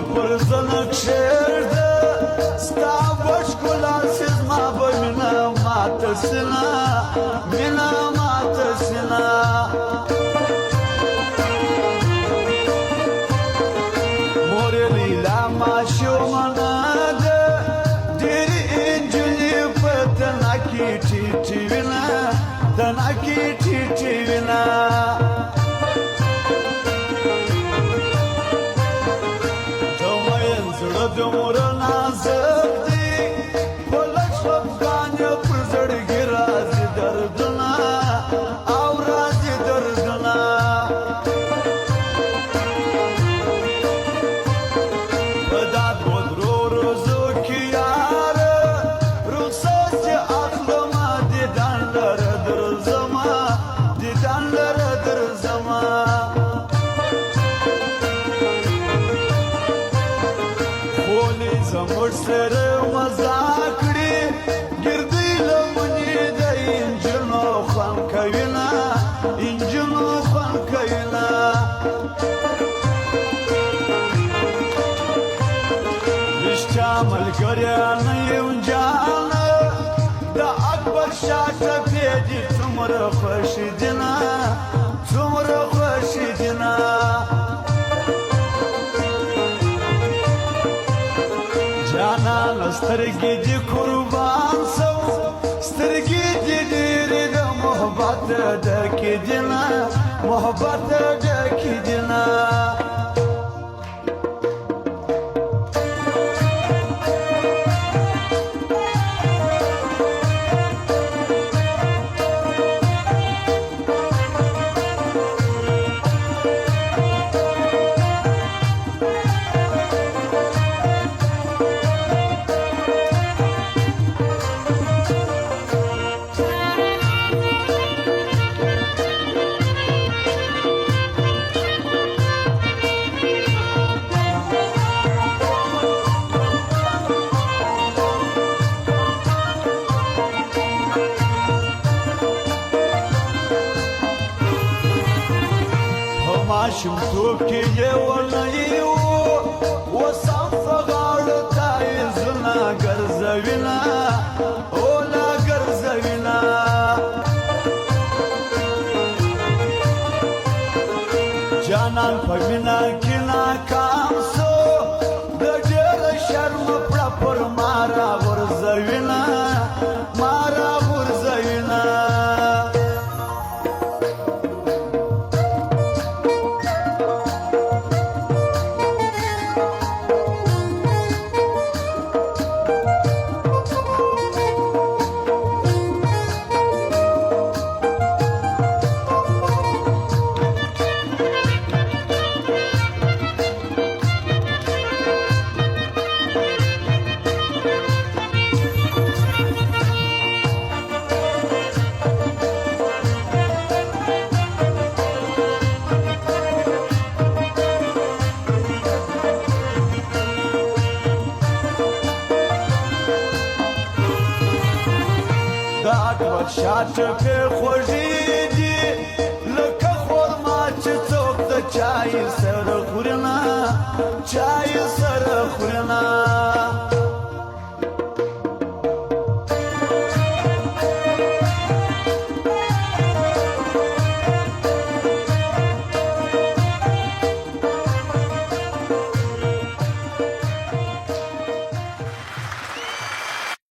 پر زنک شیر ده ستا بشکلا سزما بمینا ماتسنا مینا ماتسنا موری لیلا ماشو مناده دیری انجلی پتناکی ٹیٹی وینا تناکی ٹیٹی وینا دمر نازک دی پلک شفقان پر زړګي راځي دردنا او راځي دردنا بدات ودرو روزو کې یار رخصت اخلم دي دندر درزما دي دندر درزما زموږ سره مزاکړي ګردی لمنې د انجنو خوان کوینا انجنو خوان کوینا رښتیا ملګریانه یو جان د اکبر شاه ټپې دي څومره خوښ دینه څومره خوښ دینه جانان سترګې دې قربان سو سترګې دې ډېرې د محبت ډکې دي نه محبت ډکې دي نه ماشومتوب کې یې ولنی و وسم په غاړه تایزونه ګرځوینه اوله ګرځوینه جانان په مینه کې ناکام سو د ډېر شرم پړه پر ما راغورځوینه ما راغورځوینه د اکبر شاه ټپې خوږې